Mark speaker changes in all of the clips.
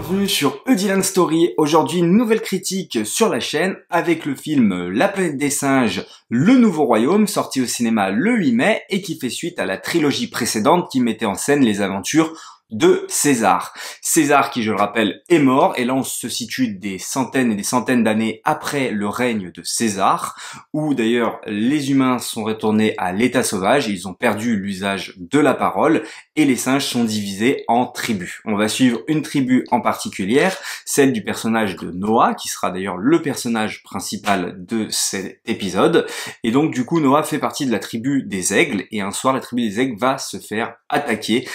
Speaker 1: bienvenue sur Eudylan Story. Aujourd'hui, une nouvelle critique sur la chaîne avec le film La planète des singes, le nouveau royaume, sorti au cinéma le 8 mai et qui fait suite à la trilogie précédente qui mettait en scène les aventures de César. César qui, je le rappelle, est mort, et là on se situe des centaines et des centaines d'années après le règne de César, où d'ailleurs les humains sont retournés à l'état sauvage, ils ont perdu l'usage de la parole, et les singes sont divisés en tribus. On va suivre une tribu en particulière, celle du personnage de Noah, qui sera d'ailleurs le personnage principal de cet épisode, et donc du coup Noah fait partie de la tribu des aigles, et un soir la tribu des aigles va se faire attaquer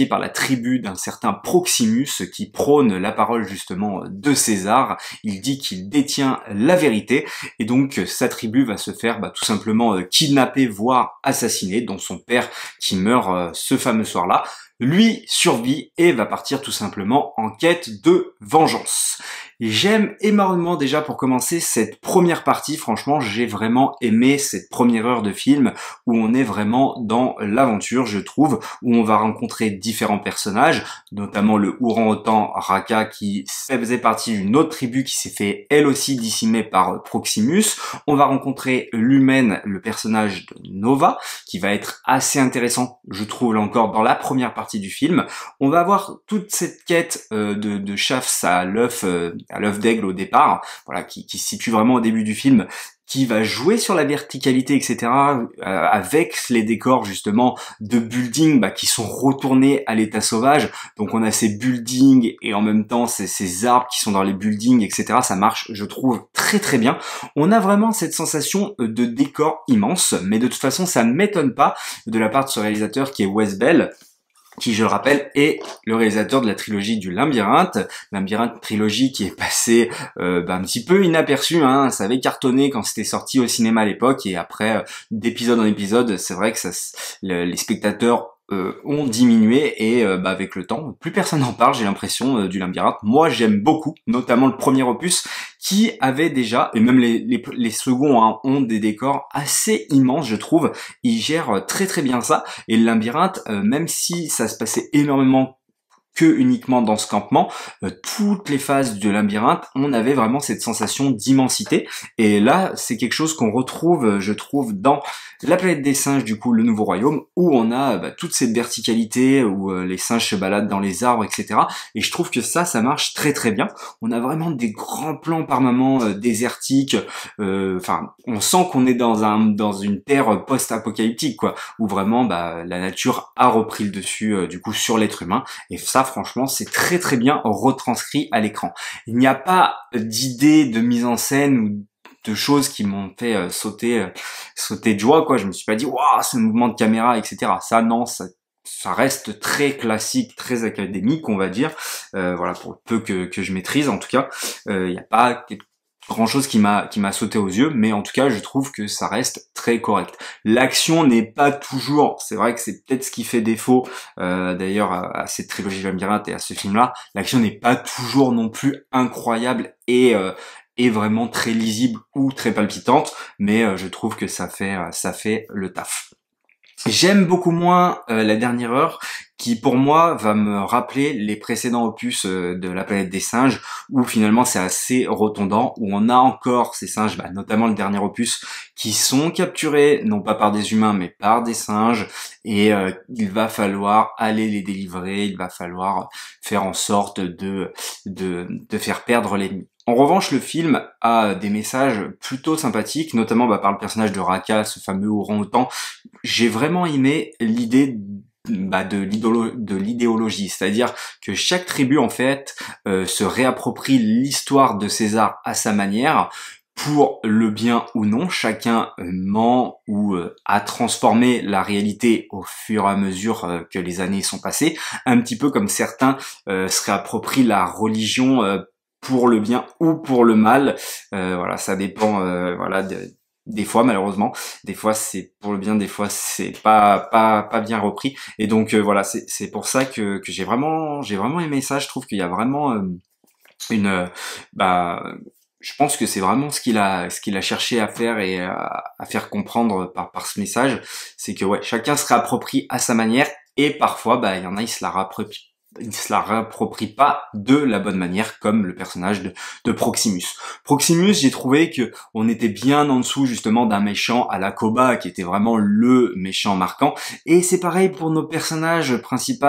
Speaker 1: par la tribu d'un certain Proximus qui prône la parole justement de César. Il dit qu'il détient la vérité et donc sa tribu va se faire tout simplement kidnapper voire assassiner, dont son père qui meurt ce fameux soir-là. Lui survit et va partir tout simplement en quête de vengeance. J'aime énormément déjà pour commencer cette première partie, franchement j'ai vraiment aimé cette première heure de film où on est vraiment dans l'aventure je trouve, où on va rencontrer différents personnages, notamment le orang-outan Raka qui faisait partie d'une autre tribu qui s'est fait elle aussi décimer par Proximus. On va rencontrer l'humaine, le personnage de Nova, qui va être assez intéressant je trouve là encore dans la première partie du film. On va avoir toute cette quête de chasse à l'œuf d'aigle au départ, voilà, qui se situe vraiment au début du film, qui va jouer sur la verticalité, etc., avec les décors justement de buildings qui sont retournés à l'état sauvage. Donc on a ces buildings et en même temps ces arbres qui sont dans les buildings, etc. Ça marche, je trouve, très très bien. On a vraiment cette sensation de décor immense, mais de toute façon ça ne m'étonne pas de la part de ce réalisateur qui est Wes Bell, qui, je le rappelle, est le réalisateur de la trilogie du Labyrinthe trilogie qui est passée un petit peu inaperçue, hein. Ça avait cartonné quand c'était sorti au cinéma à l'époque, et après, d'épisode en épisode, c'est vrai que les spectateurs ont diminué, et avec le temps, plus personne n'en parle, j'ai l'impression, du Labyrinthe. Moi, j'aime beaucoup, notamment le premier opus, qui avait déjà, et même les seconds, hein, ont des décors assez immenses, je trouve. Ils gèrent très très bien ça, et le Labyrinthe, même si ça se passait énormément que uniquement dans ce campement, toutes les phases de Labyrinthe, on avait vraiment cette sensation d'immensité, et là c'est quelque chose qu'on retrouve, je trouve, dans La planète des singes, du coup le nouveau royaume, où on a toute cette verticalité, où les singes se baladent dans les arbres, etc. Et je trouve que ça marche très très bien. On a vraiment des grands plans par moments désertiques, on sent qu'on est dans une terre post-apocalyptique, quoi, où vraiment la nature a repris le dessus du coup sur l'être humain, et ça franchement c'est très très bien retranscrit à l'écran. Il n'y a pas d'idée de mise en scène ou de choses qui m'ont fait sauter de joie, quoi. Je me suis pas dit waouh, ce mouvement de caméra, etc. Ça non, ça reste très classique, très académique, on va dire. Voilà, pour le peu que je maîtrise, en tout cas, il n'y a pas grand chose qui m'a sauté aux yeux, mais en tout cas je trouve que ça reste très correct. L'action n'est pas toujours, c'est vrai que c'est peut-être ce qui fait défaut d'ailleurs à cette trilogie Labyrinthe et à ce film-là, l'action n'est pas toujours non plus incroyable et vraiment très lisible ou très palpitante, mais je trouve que ça fait le taf. J'aime beaucoup moins la dernière heure, qui pour moi va me rappeler les précédents opus de La planète des singes, où finalement c'est assez redondant, où on a encore ces singes, notamment le dernier opus, qui sont capturés non pas par des humains mais par des singes, et il va falloir aller les délivrer, il va falloir faire en sorte de faire perdre l'ennemi. En revanche, le film a des messages plutôt sympathiques, notamment par le personnage de Raka, ce fameux orang-outan. J'ai vraiment aimé l'idée de l'idéologie, c'est-à-dire que chaque tribu en fait se réapproprie l'histoire de César à sa manière, pour le bien ou non. Chacun ment ou a transformé la réalité au fur et à mesure que les années sont passées, un petit peu comme certains se réapproprient la religion pour le bien ou pour le mal. Voilà, ça dépend des fois, malheureusement, des fois c'est pour le bien, des fois c'est pas bien repris, et donc voilà, c'est pour ça que j'ai vraiment aimé ça. Je trouve qu'il y a vraiment une je pense que c'est vraiment ce qu'il a cherché à faire et à faire comprendre par ce message, c'est que ouais, chacun se réapproprie à sa manière, et parfois il y en a, ils se la il se la réapproprie pas de la bonne manière, comme le personnage de Proximus. Proximus, j'ai trouvé que on était bien en dessous justement d'un méchant à la Koba, qui était vraiment le méchant marquant. Et c'est pareil pour nos personnages principaux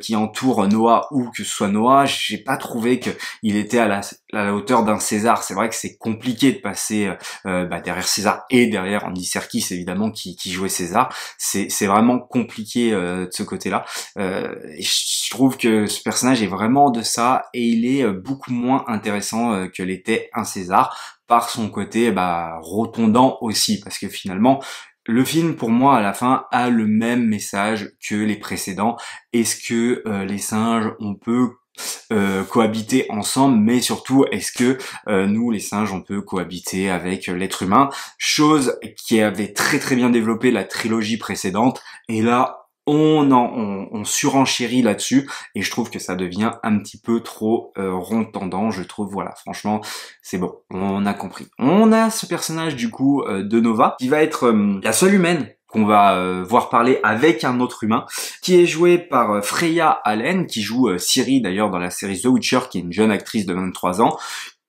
Speaker 1: qui entourent Noah, ou que ce soit Noah, j'ai pas trouvé que il était à la hauteur d'un César. C'est vrai que c'est compliqué de passer derrière César et derrière Andy Serkis évidemment qui jouait César. C'est vraiment compliqué de ce côté-là. Je trouve que ce personnage est vraiment en deçà et il est beaucoup moins intéressant que l'était un César par son côté rotondant aussi, parce que finalement le film pour moi à la fin a le même message que les précédents. Est-ce que les singes on peut cohabiter ensemble, mais surtout est-ce que nous les singes on peut cohabiter avec l'être humain, chose qui avait très très bien développé la trilogie précédente, et là on surenchérit là-dessus, et je trouve que ça devient un petit peu trop rond-tendant, je trouve. Voilà, franchement, c'est bon, on a compris. On a ce personnage du coup de Nova, qui va être la seule humaine qu'on va voir parler avec un autre humain, qui est joué par Freya Allen, qui joue Ciri d'ailleurs dans la série The Witcher, qui est une jeune actrice de 23 ans,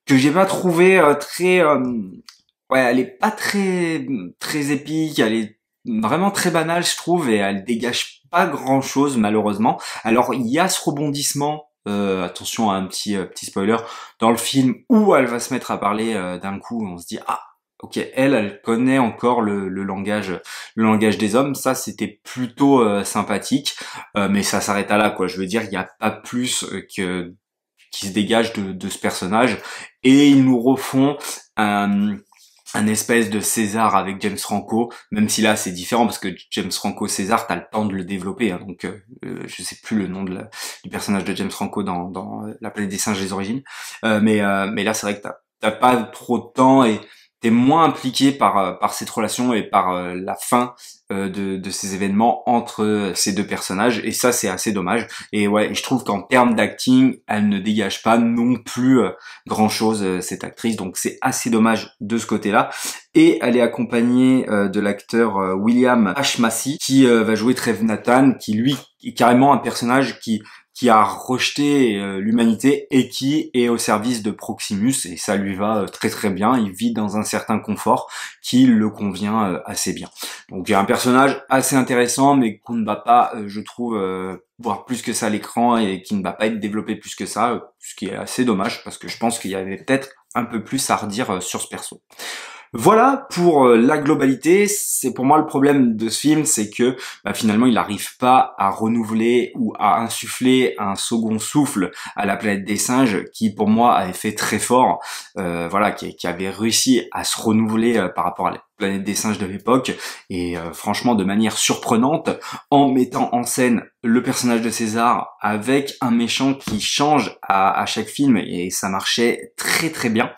Speaker 1: que j'ai pas trouvé très... ouais, elle est pas très épique, elle est vraiment très banale je trouve, et elle dégage pas grand chose malheureusement. Alors il y a ce rebondissement, attention à un petit spoiler, dans le film où elle va se mettre à parler d'un coup, on se dit ah ok, elle connaît encore le langage des hommes. Ça c'était plutôt sympathique, mais ça s'arrête à là quoi. Je veux dire, il y a pas plus que qui se dégage de ce personnage, et ils nous refont un espèce de César avec James Franco, même si là c'est différent parce que James Franco César, t'as le temps de le développer, hein, donc je sais plus le nom du personnage de James Franco dans La planète des singes des origines, mais là c'est vrai que t'as pas trop de temps, et t'es moins impliqué par cette relation et par la fin de ces événements entre ces deux personnages, et ça c'est assez dommage. Et ouais, je trouve qu'en termes d'acting, elle ne dégage pas non plus grand chose cette actrice, donc c'est assez dommage de ce côté-là. Et elle est accompagnée de l'acteur William H. Macy, qui va jouer Trev Nathan, qui lui est carrément un personnage qui a rejeté l'humanité et qui est au service de Proximus, et ça lui va très très bien. Il vit dans un certain confort qui le convient assez bien. Donc il y a un personnage assez intéressant, mais qu'on ne va pas, je trouve, voir plus que ça à l'écran, et qui ne va pas être développé plus que ça, ce qui est assez dommage, parce que je pense qu'il y avait peut-être un peu plus à redire sur ce perso. Voilà pour la globalité. C'est pour moi le problème de ce film, c'est que finalement il n'arrive pas à renouveler ou à insuffler un second souffle à la planète des singes, qui pour moi avait fait très fort, voilà, qui avait réussi à se renouveler par rapport à la planète des singes de l'époque, et franchement de manière surprenante, en mettant en scène le personnage de César avec un méchant qui change à chaque film, et ça marchait très très bien.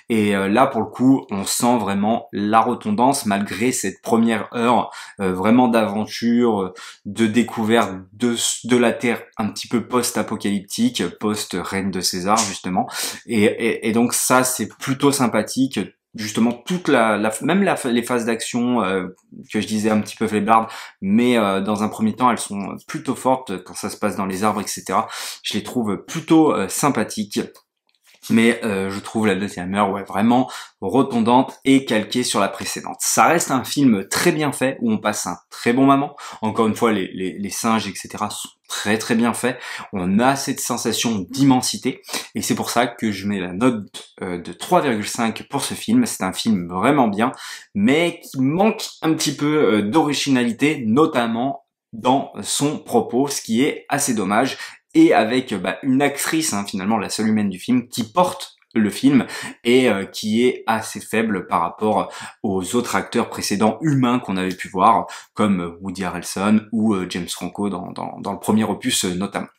Speaker 1: Et là pour le coup on sent vraiment la redondance, malgré cette première heure vraiment d'aventure, de découverte de la Terre un petit peu post-apocalyptique, post-reine de César justement, et donc ça c'est plutôt sympathique. Justement toute les phases d'action que je disais un petit peu faiblardes, mais dans un premier temps elles sont plutôt fortes quand ça se passe dans les arbres, etc. Je les trouve plutôt sympathiques. Mais je trouve la deuxième heure vraiment redondante et calquée sur la précédente. Ça reste un film très bien fait, où on passe un très bon moment. Encore une fois, les singes, etc. sont très très bien faits. On a cette sensation d'immensité, et c'est pour ça que je mets la note de 3,5 pour ce film. C'est un film vraiment bien, mais qui manque un petit peu d'originalité, notamment dans son propos, ce qui est assez dommage, et avec une actrice, finalement la seule humaine du film, qui porte le film, et qui est assez faible par rapport aux autres acteurs précédents humains qu'on avait pu voir, comme Woody Harrelson ou James Franco dans le premier opus notamment.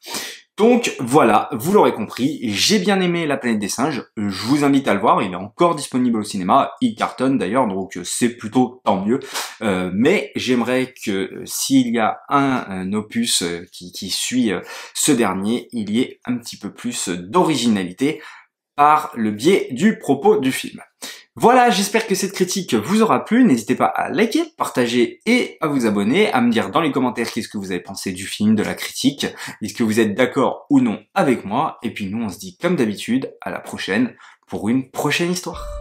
Speaker 1: Donc voilà, vous l'aurez compris, j'ai bien aimé La planète des singes, je vous invite à le voir, il est encore disponible au cinéma, il cartonne d'ailleurs, donc c'est plutôt tant mieux, mais j'aimerais que s'il y a un opus qui suit ce dernier, il y ait un petit peu plus d'originalité par le biais du propos du film. Voilà, j'espère que cette critique vous aura plu. N'hésitez pas à liker, partager et à vous abonner, à me dire dans les commentaires qu'est-ce que vous avez pensé du film, de la critique. Est-ce que vous êtes d'accord ou non avec moi? Et puis nous, on se dit comme d'habitude, à la prochaine pour une prochaine histoire.